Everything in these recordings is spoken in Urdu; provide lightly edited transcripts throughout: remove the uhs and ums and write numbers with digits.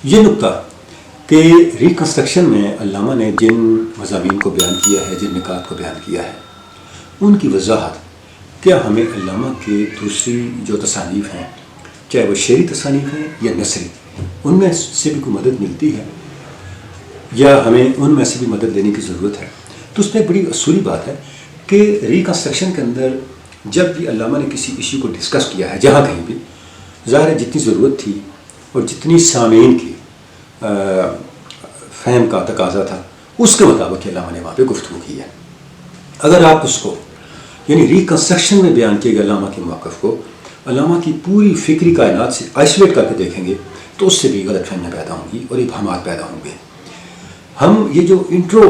یہ نقطہ کہ ریکنسٹرکشن میں علامہ نے جن مضامین کو بیان کیا ہے، جن نکات کو بیان کیا ہے، ان کی وضاحت کیا ہمیں علامہ کے دوسری جو تصانیف ہیں، چاہے وہ شعری تصانیف ہیں یا نثری، ان میں سے بھی کوئی مدد ملتی ہے یا ہمیں ان میں سے بھی مدد لینے کی ضرورت ہے؟ تو اس میں ایک بڑی اصولی بات ہے کہ ریکنسٹرکشن کے اندر جب بھی علامہ نے کسی ایشو کو ڈسکس کیا ہے، جہاں کہیں بھی، ظاہر ہے جتنی ضرورت تھی اور جتنی سامعین کی فہم کا تقاضا تھا، اس کے مطابق علامہ نے وہاں پہ گفتگو کی ہے۔ اگر آپ اس کو یعنی ریکنسٹرکشن میں بیان کیے گئے علامہ کے موقف کو علامہ کی پوری فکری کائنات سے آئسولیٹ کر کے دیکھیں گے تو اس سے بھی غلط فہمیاں پیدا ہوں گی اور ابہامات پیدا ہوں گے۔ ہم یہ جو انٹرو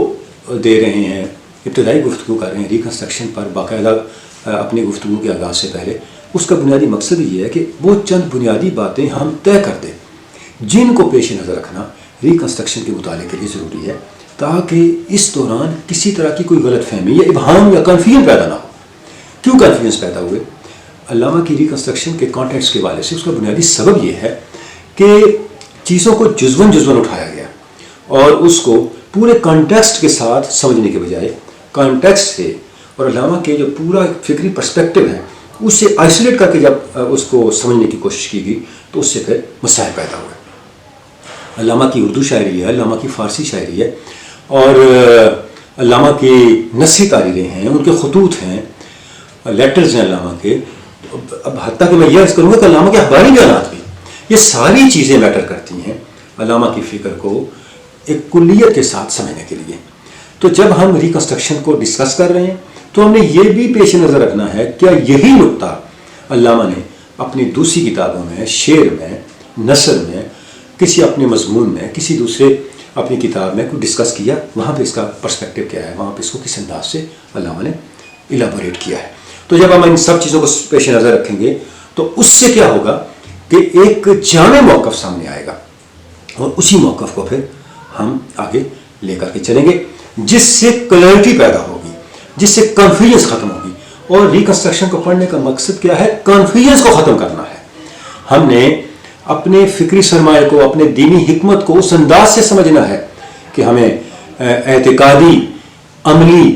دے رہے ہیں، ابتدائی گفتگو کر رہے ہیں ریکنسٹرکشن پر باقاعدہ اپنی گفتگو کے آغاز سے پہلے، اس کا بنیادی مقصد یہ ہے کہ وہ چند بنیادی باتیں ہم طے کر دیں جن کو پیش نظر رکھنا ریکنسٹرکشن کے مطالعے کے لیے ضروری ہے، تاکہ اس دوران کسی طرح کی کوئی غلط فہمی یا ابہام یا کنفیوژن پیدا نہ ہو۔ کیوں کنفیوژن پیدا ہوئے؟ علامہ کی ریکنسٹرکشن کے کانٹیکسٹ کے حوالے سے اس کا بنیادی سبب یہ ہے کہ چیزوں کو جزون اٹھایا گیا اور اس کو پورے کانٹیکسٹ کے ساتھ سمجھنے کے بجائے کانٹیکسٹ سے اور علامہ کے جو پورا فکری پرسپیکٹو ہے اس سے آئسولیٹ کر کے جب اس کو سمجھنے کی کوشش کی گئی تو اس سے پھر مسائل پیدا ہوئے۔ علامہ کی اردو شاعری ہے، علامہ کی فارسی شاعری ہے اور علامہ کی نثری تحریریں ہیں، ان کے خطوط ہیں، لیٹرز ہیں علامہ کے، اب حتیٰ کہ میں یہ عرض کروں گا کہ علامہ کے اخباری بیانات بھی، یہ ساری چیزیں میٹر کرتی ہیں علامہ کی فکر کو ایک کلیت کے ساتھ سمجھنے کے لیے۔ تو جب ہم ریکنسٹرکشن کو ڈسکس کر رہے ہیں تو ہم نے یہ بھی پیش نظر رکھنا ہے کیا یہی نقطہ علامہ نے اپنی دوسری کتابوں میں، شعر میں، نثر میں، کسی اپنے مضمون میں، کسی دوسرے اپنی کتاب میں کوئی ڈسکس کیا، وہاں پہ اس کا پرسپیکٹو کیا ہے، وہاں پہ اس کو کس انداز سے علامہ نے ایلیبوریٹ کیا ہے۔ تو جب ہم ان سب چیزوں کو پیش نظر رکھیں گے تو اس سے کیا ہوگا کہ ایک جامع موقف سامنے آئے گا اور اسی موقف کو پھر ہم آگے لے کر کے چلیں گے، جس سے کلیئرٹی پیدا ہوگی، جس سے کنفیوژنس ختم ہوگی۔ اور ریکنسٹرکشن کو پڑھنے کا مقصد کیا ہے؟ کنفیوژنس کو ختم کرنا ہے۔ ہم نے اپنے فکری سرمایہ کو، اپنے دینی حکمت کو اس انداز سے سمجھنا ہے کہ ہمیں اعتقادی، عملی،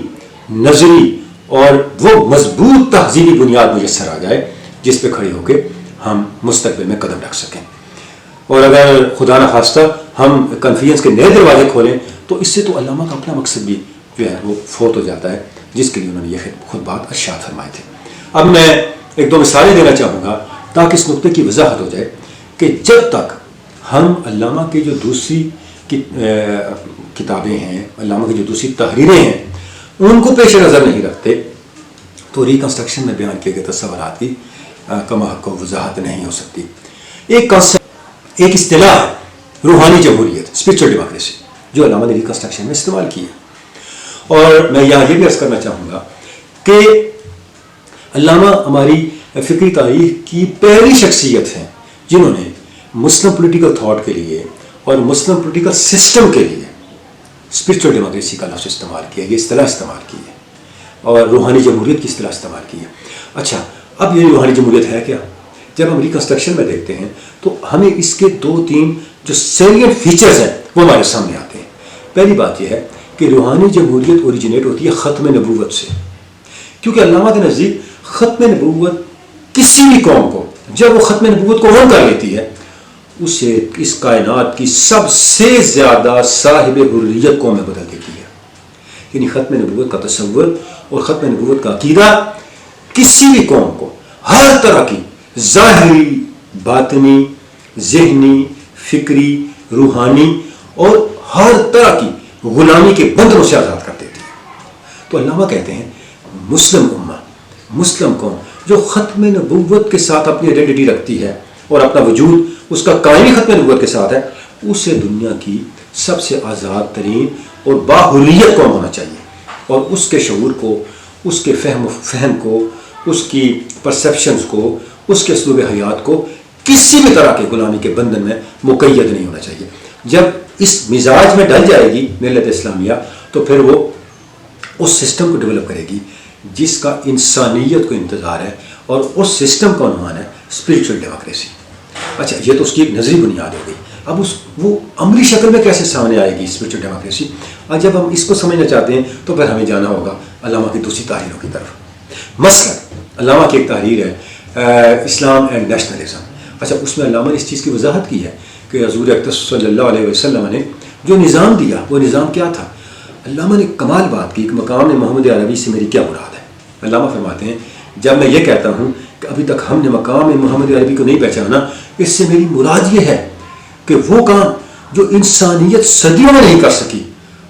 نظری اور وہ مضبوط تہذیبی بنیاد میسر آ جائے جس پہ کھڑے ہو کے ہم مستقبل میں قدم رکھ سکیں۔ اور اگر خدا نہ خواستہ ہم کنفیوژنس کے نئے دروازے کھولیں تو اس سے تو علامہ کا اپنا مقصد بھی جو ہے وہ فوت ہو جاتا ہے، جس کے لیے انہوں نے یہ خود بات ارشاد فرمائے تھے۔ اب میں ایک دو مثالیں دینا چاہوں گا تاکہ اس نقطے کی وضاحت ہو جائے کہ جب تک ہم علامہ کی جو دوسری کتابیں ہیں، علامہ کی جو دوسری تحریریں ہیں، ان کو پیش نظر نہیں رکھتے تو ریکنسٹرکشن میں بیان کیے گئے تصورات کی کم حق و وضاحت نہیں ہو سکتی۔ ایک کانسیپٹ، ایک اصطلاح ہے روحانی جمہوریت، اسپرچل ڈیموکریسی، جو علامہ نے ریکنسٹرکشن میں استعمال کی ہے۔ اور میں یہاں یہ بھی عرض کرنا چاہوں گا کہ علامہ ہماری فکری تاریخ کی پہلی شخصیت ہیں جنہوں نے مسلم پولیٹیکل تھاٹ کے لیے اور مسلم پولیٹیکل سسٹم کے لیے اسپرچل ڈیموکریسی کا لفظ استعمال کیا، یہ اصطلاح استعمال کی ہے اور روحانی جمہوریت کی اصطلاح استعمال کی ہے۔ اچھا، اب یہ روحانی جمہوریت ہے کیا؟ جب ہم ریکنسٹرکشن میں دیکھتے ہیں تو ہمیں اس کے دو تین جو سیلینٹ فیچرز ہیں وہ ہمارے سامنے آتے ہیں۔ پہلی بات یہ ہے کہ روحانی جمہوریت اوریجنیٹ ہوتی ہے ختم نبوت سے، کیونکہ علامہ کے نزدیک ختم نبوت کسی بھی قوم کو جب وہ ختم نبوت کو اون کر لیتی ہے، اسے اس کائنات کی سب سے زیادہ صاحب حریت قوم میں بدل دیتی ہے۔ یعنی ختم نبوت کا تصور اور ختم نبوت کا عقیدہ کسی بھی قوم کو ہر طرح کی ظاہری، باطنی، ذہنی، فکری، روحانی اور ہر طرح کی غلامی کے بندھنوں سے آزاد کر دیتی ہے۔ تو علامہ کہتے ہیں مسلم امہ، مسلم قوم جو ختم نبوت کے ساتھ اپنی آئیڈینٹی رکھتی ہے اور اپنا وجود اس کا قائمی ختم نبوت کے ساتھ ہے، اسے دنیا کی سب سے آزاد ترین اور باحریت قوم ہونا چاہیے، اور اس کے شعور کو، اس کے فہم کو، اس کی پرسیپشنز کو، اس کے اسلوب حیات کو کسی بھی طرح کے غلامی کے بندھن میں مقید نہیں ہونا چاہیے۔ جب اس مزاج میں ڈل جائے گی ملت اسلامیہ تو پھر وہ اس سسٹم کو ڈیولپ کرے گی جس کا انسانیت کو انتظار ہے، اور اس سسٹم کا عنوان ہے اسپرچل ڈیموکریسی۔ اچھا، یہ تو اس کی ایک نظری بنیاد ہو گئی۔ اب وہ عملی شکل میں کیسے سامنے آئے گی اسپرچل ڈیموکریسی؟ اور جب ہم اس کو سمجھنا چاہتے ہیں تو پھر ہمیں جانا ہوگا علامہ کی دوسری تحریروں کی طرف. مثلا علامہ کی ایک تحریر ہے اسلام اینڈ نیشنلزم. اچھا اس میں علامہ نے اس چیز کی وضاحت کی ہے کہ حضور اکرم صلی اللہ علیہ وسلم نے جو نظام دیا وہ نظام کیا تھا. علامہ نے کمال بات کی کہ مقام محمد عربی سے میری کیا مراد ہے. علامہ فرماتے ہیں جب میں یہ کہتا ہوں کہ ابھی تک ہم نے مقام محمد عربی کو نہیں پہچانا، اس سے میری مراد یہ ہے کہ وہ کام جو انسانیت صدیوں میں نہیں کر سکی،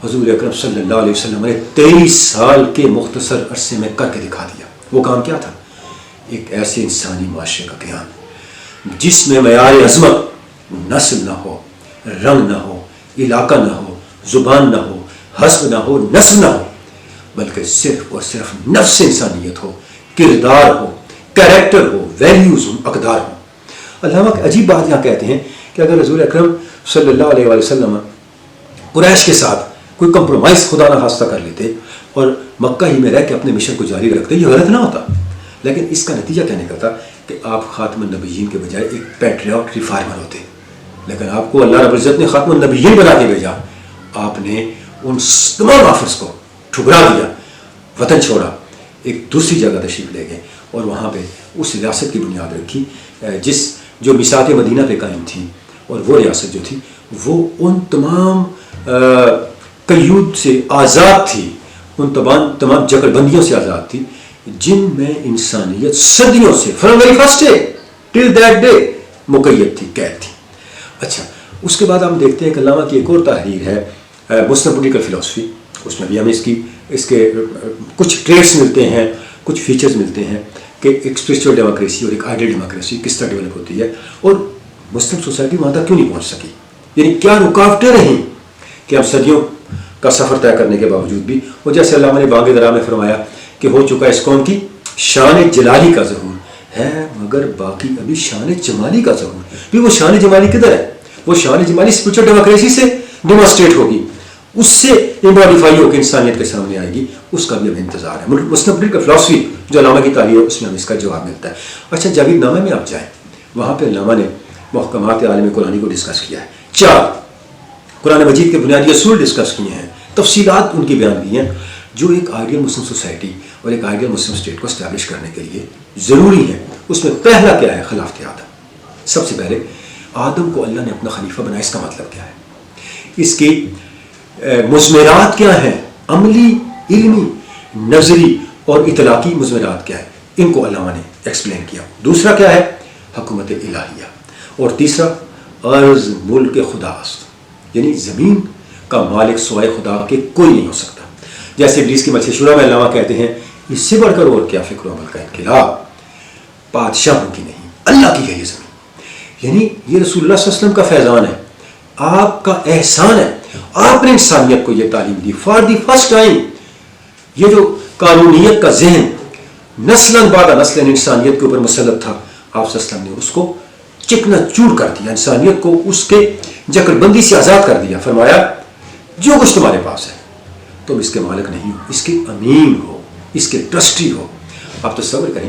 حضور اکرم صلی اللہ علیہ وسلم نے 23 سال کے مختصر عرصے میں کر کے دکھا دیا. وہ کام کیا تھا؟ ایک ایسے انسانی معاشرے کا قیام جس میں معیار عظمت نسل نہ ہو، رنگ نہ ہو، علاقہ نہ ہو، زبان نہ ہو، حسب نہ ہو، نسل نہ ہو، بلکہ صرف اور صرف نفس انسانیت ہو، کردار ہو، کریکٹر ہو، ویلیوز ہو، اقدار ہو. علامہ کی عجیب بات یہاں کہتے ہیں کہ اگر حضور اکرم صلی اللہ علیہ وسلم قریش کے ساتھ کوئی کمپرومائز خدا نہ خواستہ کر لیتے اور مکہ ہی میں رہ کے اپنے مشن کو جاری رکھتے، یہ غلط نہ ہوتا. لیکن اس کا نتیجہ کیا نکلتا کہ آپ خاتم النبیین کے بجائے ایک پیٹریوٹ ریفارمر ہوتے. لیکن آپ کو اللہ رب العزت نے خاتم النبیین بنا کے بھیجا، آپ نے ان تمام آفرز کو ٹھکرا دیا، وطن چھوڑا، ایک دوسری جگہ تشریف لے گئے اور وہاں پہ اس ریاست کی بنیاد رکھی جو میثاق مدینہ پہ قائم تھی. اور وہ ریاست جو تھی وہ ان تمام قیود سے آزاد تھی، ان تمام جکڑ بندیوں سے آزاد تھی جن میں انسانیت صدیوں سے from very first day till that day مقید تھی، قید تھی. اچھا اس کے بعد ہم دیکھتے ہیں کہ علامہ کی ایک اور تحریر ہے مسلم پولیٹیکل فلاسفی. اس میں بھی ہمیں اس کے کچھ ٹریٹس ملتے ہیں، کچھ فیچرز ملتے ہیں کہ ایک اسپرچل ڈیموکریسی اور ایک آئیڈیل ڈیموکریسی کس طرح ڈیولپ ہوتی ہے اور مسلم سوسائٹی وہاں تک کیوں نہیں پہنچ سکی. یعنی کیا رکاوٹیں رہیں کہ ہم صدیوں کا سفر طے کرنے کے باوجود بھی. اور جیسے علامہ نے بانگ درا میں فرمایا کہ ہو چکا اس قوم کی شان جلالی کا ظہور ہے مگر باقی ابھی شان جمالی کا ظہور. بھی وہ شان جمالی کدھر ہے؟ وہ شان جمالی اسپرچل ڈیموکریسی سے ڈیمانسٹریٹ ہوگی، اس سے امباڈیفائی ہو کے انسانیت کے سامنے آئے گی. اس کا بھی ہمیں انتظار ہے. مسلم پولیٹیکل فلاسفی جو علامہ کی تحریر ہے اس میں ہمیں اس کا جواب ملتا ہے. اچھا جاوید نامہ میں آپ جائیں، وہاں پہ علامہ نے محکمات عالم قرآنی کو ڈسکس کیا ہے. 4 قرآن مجید کے بنیادی اصول ڈسکس کیے ہیں، تفصیلات ان کی بیان کی ہیں جو ایک آئیڈیل مسلم سوسائٹی اور ایک آئیڈیل مسلم اسٹیٹ کو اسٹیبلش کرنے کے لیے ضروری ہے. اس میں پہلا کیا ہے؟ خلافت آدم. سب سے پہلے آدم کو اللہ نے اپنا خلیفہ بنایا. اس کا مطلب کیا ہے؟ اس کی مضمرات کیا ہیں؟ عملی، علمی، نظری اور اطلاقی مضمرات کیا ہے؟ ان کو علامہ نے ایکسپلین کیا. دوسرا کیا ہے؟ حکومت الہیہ. اور تیسرا ارض ملک خدا است، یعنی زمین کا مالک سوائے خدا کے کوئی نہیں ہو سکتا. جیسے ابلیس کی مجلس شورا میں علامہ کہتے ہیں اس سے بڑھ کر اور کیا فکر و عمل کا انقلاب، بادشاہوں کی نہیں اللہ کی ہے یہ زمین. یعنی یہ رسول اللہ صلی اللہ علیہ وسلم کا فیضان ہے، آپ کا احسان ہے. آپ نے انسانیت کو یہ تعلیم دی فار دی فرسٹ ٹائم. یہ جو قانونیت کا ذہن نسلاً بعد نسلاً انسانیت کے اوپر مسلط تھا، آپ صلی اللہ علیہ وسلم نے اس کو چکنا چور کر دیا، انسانیت کو اس کے جکڑ بندی سے آزاد کر دیا. فرمایا جو کچھ تمہارے پاس ہے تم اس کے مالک نہیں ہو، اس کے امین ہو، اس کے ٹرسٹی ہو. آپ تصور کریں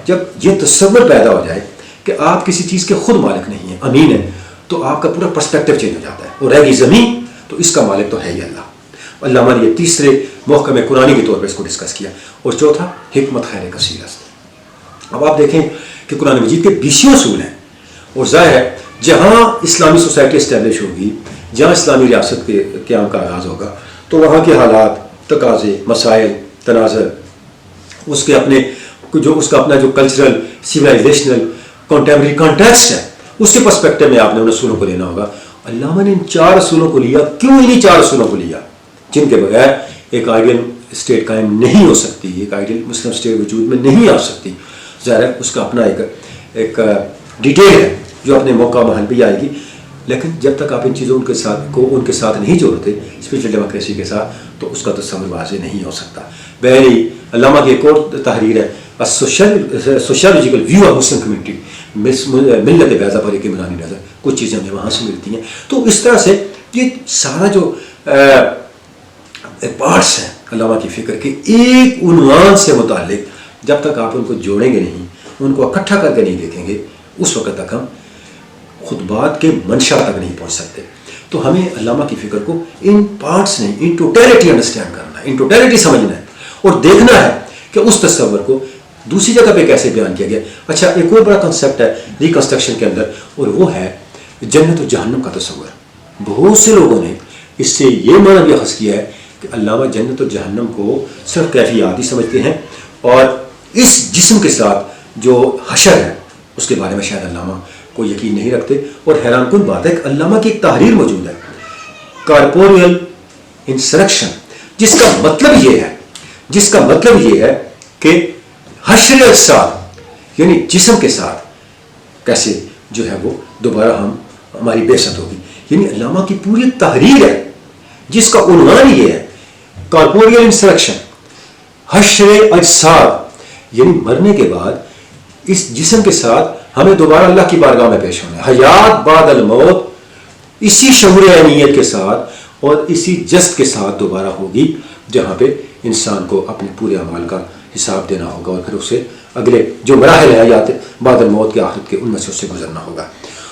جب یہ تصور پیدا ہو جائے کہ آپ کسی چیز کے خود مالک نہیں ہیں، امین ہیں، تو آپ کا پورا پرسپیکٹو چینج ہو جاتا ہے. اور رہ گئی زمین تو اس کا مالک تو ہے ہی اللہ. علامہ نے یہ تیسرے محکم قرآنی کے طور پر اس کو ڈسکس کیا. اور چوتھا حکمت خیر کثیر است. اب آپ دیکھیں کہ قرآن مجید کے 20 اصول ہیں اور ظاہر ہے جہاں اسلامی سوسائٹی اسٹیبلش ہوگی، جہاں اسلامی ریاست کے قیام کا آغاز ہوگا تو وہاں کے حالات، تقاضے، مسائل، تناظر، اس کے اپنے اس کا اپنا جو کلچرل، سویلائزیشنل، کنٹمپریری کانٹیکسٹ ہے، اس کے پرسپیکٹو میں آپ نے ان اصولوں کو لینا ہوگا. علامہ نے ان 4 اصولوں کو لیا. کیوں انہیں 4 اصولوں کو لیا جن کے بغیر ایک آئیڈیل اسٹیٹ قائم نہیں ہو سکتی، ایک آئیڈیل مسلم اسٹیٹ وجود میں نہیں آ سکتی. ظاہر ہے اس کا اپنا ایک ڈیٹیل ہے جو اپنے موقع محل پہ آئے گی. لیکن جب تک آپ ان چیزوں ان کے ساتھ نہیں جوڑتے اسپرچل ڈیموکریسی کے ساتھ تو اس کا تصور واضح نہیں ہو سکتا. بہرحال علامہ کی ایک اور تحریر ہے sociological view of Muslim community, ملت بیضا پر ایک عمرانی نظر. کچھ چیزیں ہمیں وہاں سے ملتی ہیں. تو اس طرح سے یہ سارا جو پارٹس ہیں علامہ کی فکر کے ایک عنوان سے متعلق، جب تک آپ ان کو جوڑیں گے نہیں، ان کو اکٹھا کر کے نہیں دیکھیں گے، اس وقت تک ہم خطبات کے منشا تک نہیں پہنچ سکتے. تو ہمیں علامہ کی فکر کو ان پارٹس نہیں، ان ٹوٹیلٹی انڈرسٹینڈ کرنا ہے، ان ٹوٹیلٹی سمجھنا ہے اور دیکھنا ہے کہ اس تصور کو دوسری جگہ پہ کیسے بیان کیا گیا. اچھا، ایک اور بڑا کنسیپٹ ہے ریکنسٹرکشن کے اندر، اور وہ ہے جنت و جہنم کا تصور. بہت سے لوگوں نے اس سے یہ معنی بھی اخذ کیا ہے کہ علامہ جنت و جہنم کو صرف کیفیات ہی سمجھتے ہیں، اور اس جسم کے ساتھ جو حشر ہے اس کے بارے میں شاید علامہ کو یقین نہیں رکھتے. اور حیران کن بات ہے کہ علامہ کی ایک تحریر موجود ہے، کارپوریل انسرکشن، جس کا مطلب یہ ہے کہ حشر اجساد یعنی جسم کے ساتھ کیسے جو ہے وہ دوبارہ ہماری بعثت ہوگی. یعنی علامہ کی پوری تحریر ہے جس کا عنوان یہ ہے کارپوریل انسرکشن، حشر اجساد، یعنی مرنے کے بعد اس جسم کے ساتھ ہمیں دوبارہ اللہ کی بارگاہ میں پیش ہونا ہے. حیات بعد الموت اسی شعور عینیت کے ساتھ اور اسی جسد کے ساتھ دوبارہ ہوگی، جہاں پہ انسان کو اپنے پورے اعمال کا حساب دینا ہوگا اور پھر اسے اگلے جو مراحل ہیں حیات بعد الموت کے آخرت کے ان میں سے اسے گزرنا ہوگا.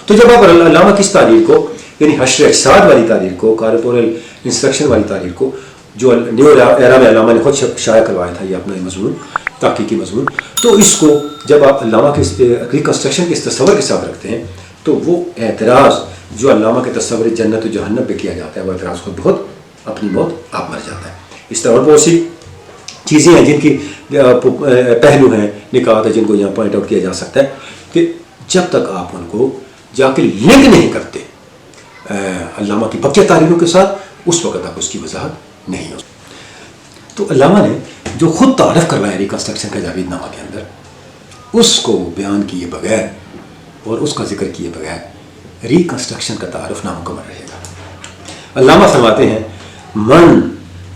تو جب آپ علامہ کی اس تعلیم کو یعنی حشر اجساد والی تعلیم کو، کارپوریل انسٹرکشن والی تعلیم کو، جو نیو ایرا میں علامہ نے خود شائع کروایا تھا یہ اپنا مضمون، تحقیقی مضمون، تو اس کو جب آپ علامہ کے ریکنسٹرکشن کے اس تصور کے ساتھ رکھتے ہیں تو وہ اعتراض جو علامہ کے تصور جنت و جہنم پہ کیا جاتا ہے وہ اعتراض خود بہت اپنی موت آپ مر جاتا ہے. اس طرح بہت سی چیزیں ہیں جن کی پہلو ہیں، نکات ہے جن کو یہاں پوائنٹ آؤٹ کیا جا سکتا ہے کہ جب تک آپ ان کو جا کے لنک نہیں کرتے علامہ کی بقیہ تحریروں کے ساتھ، اس وقت تک اس کی وضاحت نہیں ہو. تو علامہ نے جو خود تعارف کروایا ریکنسٹرکشن کا جاوید نامہ کے اندر، اس کو بیان کیے بغیر اور اس کا ذکر کیے بغیر ریکنسٹرکشن کا تعارف نامکمل رہے گا. علامہ فرماتے ہیں من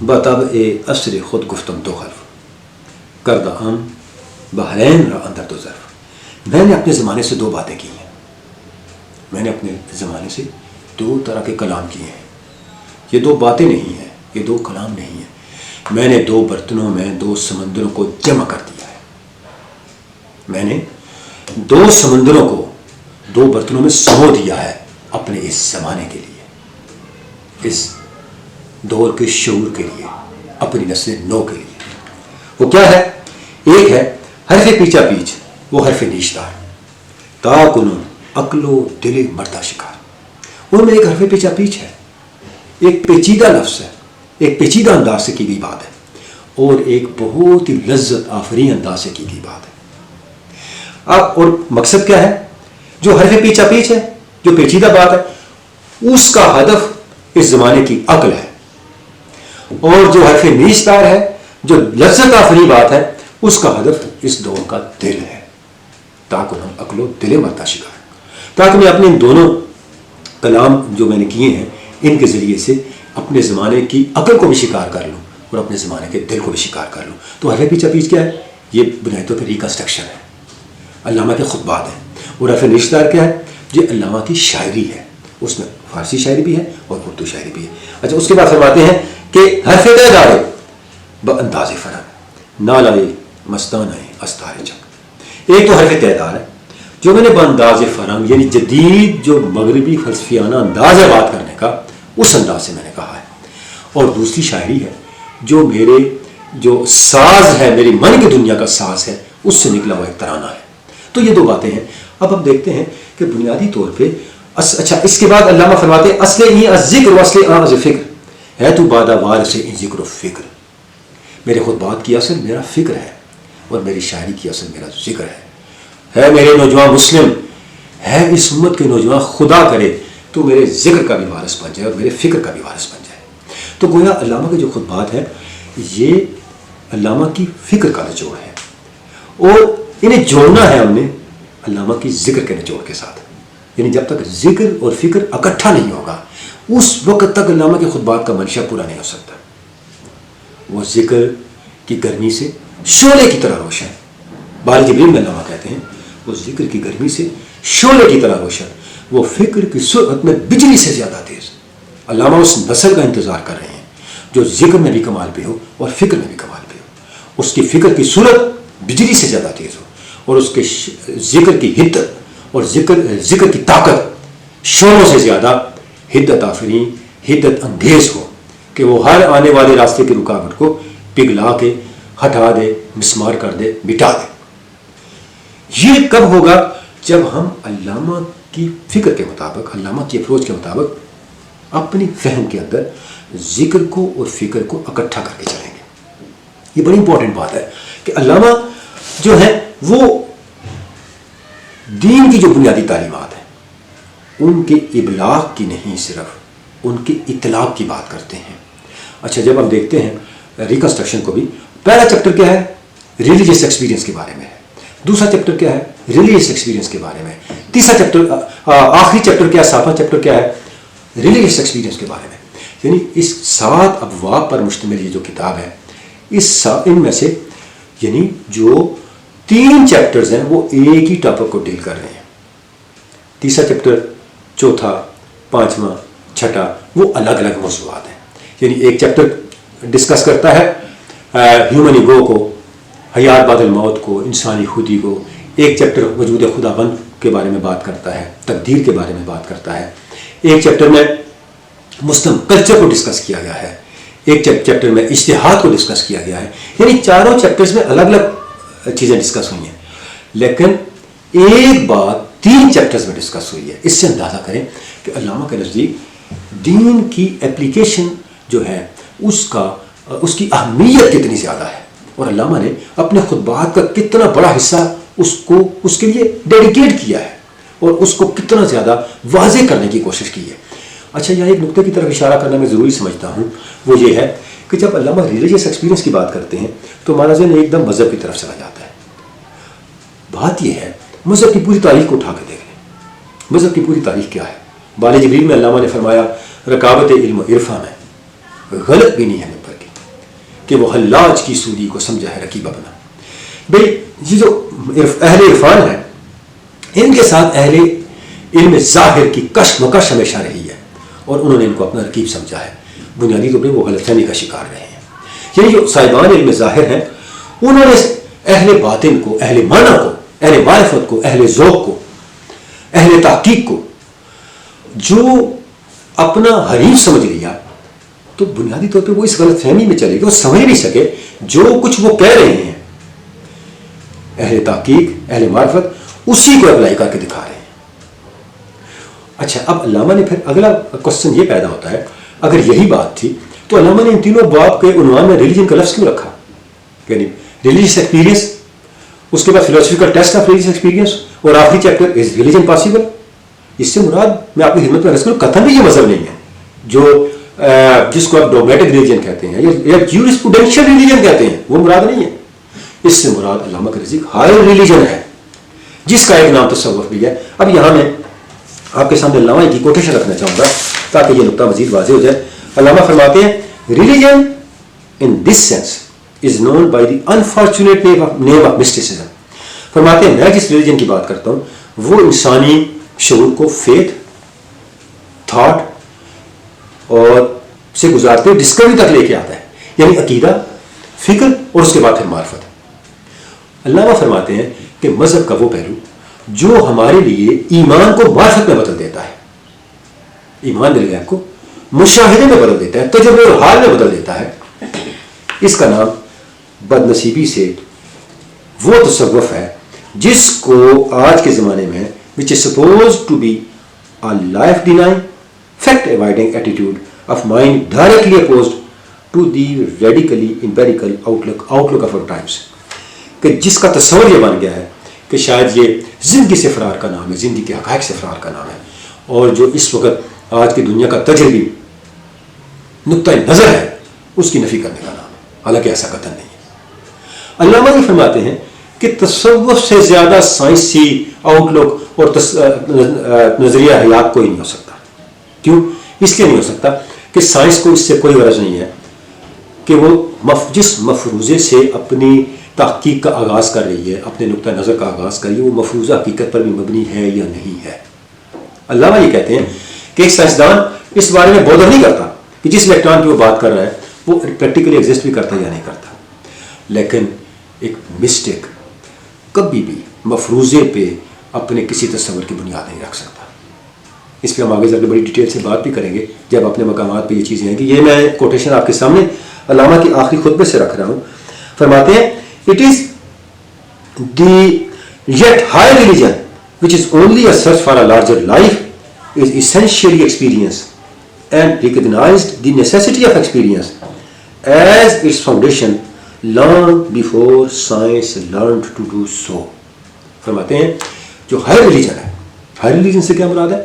بطبع عصر خود گفتم تو خلف کردہ ام بحرین را اندر تو ظرف. میں نے اپنے زمانے سے دو باتیں کی ہیں، میں نے اپنے زمانے سے دو طرح کے کلام کیے ہیں. یہ دو باتیں نہیں ہیں، یہ دو کلام نہیں ہیں. میں نے دو برتنوں میں دو سمندروں کو جمع کر دیا ہے. میں نے دو سمندروں کو دو برتنوں میں سمو دیا ہے اپنے اس زمانے کے لیے، اس دور کے شعور کے لیے، اپنی نسل نو کے لیے. وہ کیا ہے؟ ایک ہے حرف پیچا پیچ، وہ حرف نیشدار، تا کنون عقل و دل مردہ شکار. ان میں ایک حرف پیچا پیچ ہے، ایک پیچیدہ لفظ ہے، ایک پیچیدہ انداز سے کی گئی بات ہے، اور ایک بہت ہی لذت آفرین انداز سے کی گئی بات ہے. اب اور مقصد کیا ہے؟ جو حرف پیچا پیچ ہے، جو پیچیدہ بات ہے، اس کا ہدف اس زمانے کی عقل ہے، اور جو حرف نیشدار ہے، جو لذت آفرین بات ہے، اس کا ہدف اس دور کا دل ہے. تاکہ ہم عقل و دل مردہ شکار، تاکہ میں اپنے ان دونوں کلام جو میں نے کیے ہیں ان کے ذریعے سے اپنے زمانے کی عقل کو بھی شکار کر لوں اور اپنے زمانے کے دل کو بھی شکار کر لوں. تو حرف پیچا پیچ کیا ہے؟ یہ بنیادی طور پر ریکنسٹرکشن ہے، علامہ کے خطبات ہیں. اور حرف نیشدار کیا ہے؟ یہ علامہ کی شاعری ہے، اس میں فارسی شاعری بھی ہے اور اردو شاعری بھی ہے. اچھا، اس کے بعد فرماتے ہیں کہ حرف طے دارے بانداز فرنگ نالائے مستانہ استار جنگ. ایک تو حرف طے دار ہے جو میں نے بانداز فرنگ یعنی جدید جو مغربی فلسفیانہ انداز ہے بات کرنے کا، اس انداز سے میں نے کہا ہے. اور دوسری شاعری ہے جو میرے جو ساز ہے، میری من کی دنیا کا ساز ہے، اس سے نکلا ہوا ایک ترانہ ہے. تو یہ دو باتیں ہیں. اب ہم دیکھتے ہیں کہ بنیادی طور پہ اچھا، اس کے بعد علامہ فرماتے ہیں اصل ہی ذکر و اصل آغاز فکر ہے تو بادہ وار سے ذکر و فکر. میرے خطبات کی اصل میرا فکر ہے اور میری شاعری کی اصل میرا ذکر ہے میرے نوجوان مسلم، ہے اس امت کے نوجوان، خدا کرے تو میرے ذکر کا بھی وارث بن جائے اور میرے فکر کا بھی وارث بن جائے. تو گویا علامہ کے جو خطبات ہیں یہ علامہ کی فکر کا نچوڑ ہے، اور انہیں جوڑنا ہے ہم نے علامہ کی ذکر کے نچوڑ کے ساتھ. یعنی جب تک ذکر اور فکر اکٹھا نہیں ہوگا اس وقت تک علامہ کے خطبات کا منشا پورا نہیں ہو سکتا. وہ ذکر کی گرمی سے شعلے کی طرح روشن، بال جبریل میں علامہ کہتے ہیں وہ ذکر کی گرمی سے شعلے کی طرح روشن، وہ فکر کی سرعت میں بجلی سے زیادہ تیز. علامہ اس نسل کا انتظار کر رہے ہیں جو ذکر میں بھی کمال پہ ہو اور فکر میں بھی کمال پہ ہو، اس کی فکر کی صورت بجلی سے زیادہ تیز ہو، اور اس کے ذکر کی حدت اور ذکر کی طاقت شوروں سے زیادہ حدت آفرین، حدت انگیز ہو کہ وہ ہر آنے والے راستے کی رکاوٹ کو پگھلا کے ہٹا دے، مسمار کر دے، مٹا دے۔ یہ کب ہوگا؟ جب ہم علامہ کی فکر کے مطابق، علامہ کی اپروچ کے مطابق اپنی فہم کے اندر ذکر کو اور فکر کو اکٹھا کر کے چلیں گے۔ یہ بڑی امپورٹنٹ بات ہے کہ علامہ جو ہے وہ دین کی جو بنیادی تعلیمات ہیں ان کے ابلاغ کی نہیں، صرف ان کے اطلاق کی بات کرتے ہیں۔ اچھا، جب ہم دیکھتے ہیں ریکنسٹرکشن کو بھی، پہلا چیپٹر کیا ہے؟ ریلیجیس ایکسپیرینس کے بارے میں ہے۔ دوسرا چیپٹر کیا ہے؟ ریلیجیس ایکسپیرینس کے بارے میں۔ تیسرا چیپٹر، آخری چیپٹر کیا ہے؟ ساتواں چیپٹر کیا ہے؟ ریلیجیس ایکسپیرینس کے بارے میں۔ یعنی اس 7 ابواب پر مشتمل یہ جو کتاب ہے، ان میں سے یعنی جو 3 چیپٹرز ہیں وہ ایک ہی ٹاپک کو ڈیل کر رہے ہیں۔ تیسرا چیپٹر، چوتھا، پانچواں، چھٹا وہ الگ الگ موضوعات ہیں۔ یعنی ایک چیپٹر ڈسکس کرتا ہے ہیومن ایگو کو، حیات بعد الموت کو، انسانی خودی کو۔ ایک چیپٹر وجود خدا بند کے بارے میں بات کرتا ہے، تقدیر کے بارے میں بات کرتا ہے۔ ایک چیپٹر میں مسلم کلچر کو ڈسکس کیا گیا ہے، ایک چیپٹر میں اجتہاد کو ڈسکس کیا گیا ہے۔ یعنی چاروں چیپٹرز میں الگ الگ چیزیں ڈسکس ہوئی ہیں، لیکن ایک بات 3 چیپٹرز میں ڈسکس ہوئی ہے۔ اس سے اندازہ کریں کہ علامہ کے نزدیک دین کی اپلیکیشن جو ہے اس کی اہمیت کتنی زیادہ ہے، اور علامہ نے اپنے خطبات کا کتنا بڑا حصہ اس کے لیے ڈیڈیکیٹ کیا ہے، اور اس کو کتنا زیادہ واضح کرنے کی کوشش کی ہے۔ اچھا، یہاں ایک نقطے کی طرف اشارہ کرنا میں ضروری سمجھتا ہوں، وہ یہ ہے کہ جب علامہ ریلیجیس ایکسپیرینس کی بات کرتے ہیں تو ہمارا ذہن ایک دم مذہب کی طرف چلا جاتا ہے۔ بات یہ ہے، مذہب کی پوری تاریخ کو اٹھا کے دیکھ لیں۔ مذہب کی پوری تاریخ کیا ہے؟ بال جبریل میں علامہ نے فرمایا رکاوت علم و عرفاں میں غلط بھی نہیں ہے نمبر کی کہ وہ حلاج کی سولی کو سمجھا ہے رقیبہ بنا۔ بھئی یہ جو اہل عرفان ہیں، ان کے ساتھ اہل علم ظاہر کی کشمکش ہمیشہ رہی ہے، اور انہوں نے ان کو اپنا رقیب سمجھا ہے۔ بنیادی طور پہ وہ غلط فہمی کا شکار رہے ہیں۔ یعنی جو صاحبان علم ظاہر ہیں، انہوں نے اہل باطن کو، اہل معنی کو، اہل معرفت کو، اہل ذوق کو، اہل تحقیق کو جو اپنا حریف سمجھ لیا، تو بنیادی طور پہ وہ اس غلط فہمی میں چلے گئے، وہ سمجھ نہیں سکے جو کچھ وہ کہہ رہے ہیں اہل تحقیق، اہل معرفت، اسی کو اپلائی کر کے دکھا رہے ہیں۔ اچھا، اب علامہ نے پھر اگلا کوشچن یہ پیدا ہوتا ہے، اگر یہی بات تھی تو علامہ نے ان تینوں باب کے عنوان میں ریلیجن کا لفظ کیوں رکھا؟ یعنی ریلیجیس ایکسپیرینس، اس کے بعد philosophical test of religious experience, اور آخری چیپٹر از ریلیجن پاسبل۔ اس سے مراد میں آپ کی خدمت میں عرض کروں، قطعاً بھی یہ مذہب نہیں ہے جو جس کو آپ ڈوگمیٹک ریلیجن کہتے ہیں یا جیورسپروڈینشل ریلیجن کہتے ہیں، وہ مراد نہیں ہے۔ اس سے مراد علامہ کے نزدیک ہائر ریلیجن ہے، جس کا ایک نام تصوف بھی ہے۔ اب یہاں میں آپ کے سامنے علامہ کی کوٹیشن رکھنا چاہوں گا تاکہ یہ نقطہ مزید واضح ہو جائے۔ علامہ فرماتے ہیں religion in this sense is known by the unfortunate name of mysticism. فرماتے ہیں میں جس ریلیجن کی بات کرتا ہوں وہ انسانی شعور کو فیتھ، تھاٹ اور سے گزارتے ڈسکوری تک لے کے آتا ہے، یعنی عقیدہ، فکر اور اس کے بعد پھر معرفت۔ علامہ فرماتے ہیں کہ مذہب کا وہ پہلو جو ہمارے لیے ایمان کو معرفت میں بدل دیتا ہے، ایمان بالغیب کو مشاہدے میں بدل دیتا ہے، تجربے اور حال میں بدل دیتا ہے، اس کا نام بدنصیبی سے وہ تصوف ہے جس کو آج کے زمانے میں which is supposed to be a life denying, fact avoiding attitude of mind directly opposed to the radically empirical outlook of our times، کہ جس کا تصور یہ بن گیا ہے کہ شاید یہ زندگی سے فرار کا نام ہے، زندگی کے حقائق سے فرار کا نام ہے، اور جو اس وقت آج کی دنیا کا تجربی نقطۂ نظر ہے اس کی نفی کرنے کا نام ہے، حالانکہ ایسا قطعاً نہیں ہے۔ علامہ یہ فرماتے ہیں کہ تصوف سے زیادہ سائنسی آؤٹ لک اور نظریہ حیات کوئی نہیں ہو سکتا۔ کیوں؟ اس لیے نہیں ہو سکتا کہ سائنس کو اس سے کوئی غرض نہیں ہے کہ وہ جس مفروضے سے اپنی تحقیق کا آغاز کر رہی ہے، اپنے نقطۂ نظر کا آغاز کر رہی ہے، وہ مفروضہ حقیقت پر بھی مبنی ہے یا نہیں ہے۔ علامہ یہ کہتے ہیں کہ ایک سائنسدان اس بارے میں بودر نہیں کرتا کہ جس الیکٹران کی وہ بات کر رہا ہے وہ پریکٹیکلی ایگزسٹ بھی کرتا یا نہیں کرتا، لیکن ایک مسٹیک کبھی بھی مفروضے پہ اپنے کسی تصور کی بنیاد نہیں رکھ سکتا۔ اس پہ ہم آگے چل کے بڑی ڈیٹیل سے بات بھی کریں گے جب اپنے مقامات پہ یہ چیزیں ہیں کہ یہ میں کوٹیشن آپ کے سامنے علامہ کی آخری خطبے سے رکھ رہا ہوں. فرماتے ہیں it is the yet high religion which is only a search for a larger life is essentially experienced and recognized the necessity of experience as its foundation long before science learned to do so. فرماتے ہیں جو ہائی ریلیجن ہے، ہائی ریلیجن سے کیا مراد ہے؟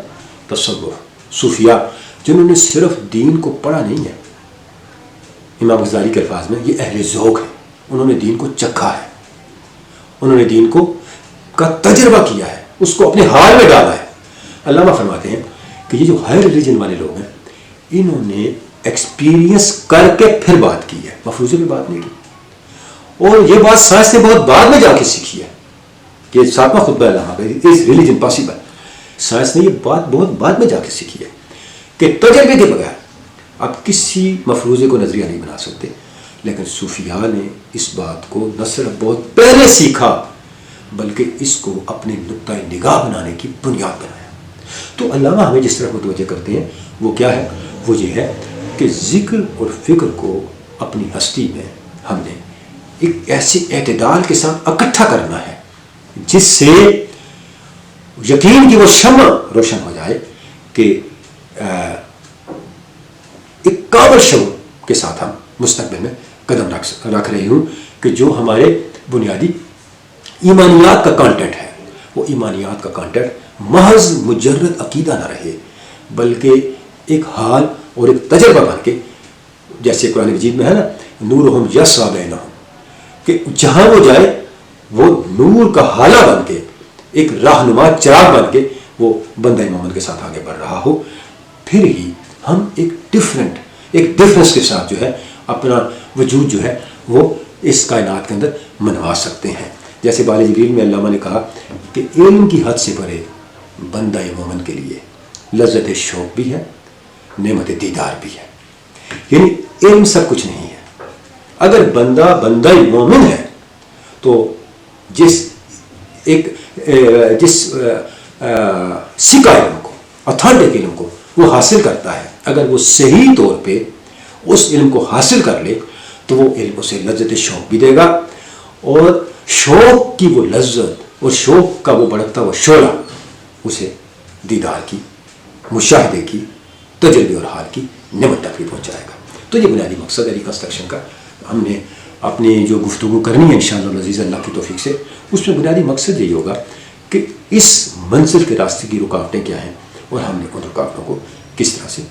تصوف، صوفیاء جنہوں نے صرف دین کو پڑھا نہیں ہے. امام غزالی کے الفاظ میں یہ اہل ذوق ہے، انہوں نے دین کو چکھا ہے، انہوں نے دین کو کا تجربہ کیا ہے، اس کو اپنے حال میں ڈالا ہے. علامہ فرماتے ہیں کہ یہ جو ہائی ریلیجن والے لوگ ہیں انہوں نے ایکسپیرینس کر کے پھر بات کی ہے، مفروضے میں بات نہیں کی. اور یہ بات سائنس نے بہت بعد میں جا کے سیکھی ہے کہ 7واں خطبہ علامہ کا از ریلیجن پاسبل. سائنس نے یہ بات بہت بعد میں جا کے سیکھی ہے کہ تجربے کے بغیر آپ کسی مفروضے کو نظریہ نہیں بنا سکتے. لیکن صوفیاء نے اس بات کو نہ صرف بہت پہلے سیکھا بلکہ اس کو اپنے نقطۂ نگاہ بنانے کی بنیاد بنایا. تو علامہ ہمیں جس طرح متوجہ کرتے ہیں وہ کیا ہے؟ وہ یہ ہے کہ ذکر اور فکر کو اپنی ہستی میں ہم نے ایک ایسے اعتدال کے ساتھ اکٹھا کرنا ہے جس سے یقین کی وہ شمع روشن ہو جائے کہ ایک قابل شعور کے ساتھ ہم مستقبل میں قدم رکھ رہے ہوں کہ جو ہمارے بنیادی ایمانیات کا کانٹینٹ ہے وہ ایمانیات کا کانٹینٹ محض مجرد عقیدہ نہ رہے بلکہ ایک حال اور ایک تجربہ بن کے، جیسے قرآن مجید میں ہے نا نورہم یسعی بینہم، کہ جہاں وہ جائے وہ نور کا حالہ بن کے، ایک رہنما چراغ بن کے وہ بندہ مومن کے ساتھ آگے بڑھ رہا ہو. پھر ہی ہم ایک ڈفرنس کے ساتھ جو ہے اپنا وجود جو ہے وہ اس کائنات کے اندر منوا سکتے ہیں. جیسے بال جبریل میں علامہ نے کہا کہ علم کی حد سے پرے بندہ مومن کے لیے لذت شوق بھی ہے، نعمت دیدار بھی ہے. یعنی علم سب کچھ نہیں ہے. اگر بندہ مومن ہے تو جس سکہ علم کو، اتھینٹک علم کو وہ حاصل کرتا ہے، اگر وہ صحیح طور پہ اس علم کو حاصل کر لے تو وہ علم اسے لذت شوق بھی دے گا، اور شوق کی وہ لذت اور شوق کا وہ بڑھتا ہوا شعلہ اسے دیدار کی، مشاہدے کی، تجربے اور حال کی نعمت تک بھی پہنچائے گا. تو یہ بنیادی مقصد ہے ریکنسٹرکشن کا. ہم نے اپنی جو گفتگو کرنی ہے انشاءاللہ العزیز اللہ کی توفیق سے، اس میں بنیادی مقصد یہی ہوگا کہ اس منزل کے راستے کی رکاوٹیں کیا ہیں اور ہم نے ان رکاوٹوں کو کس طرح سے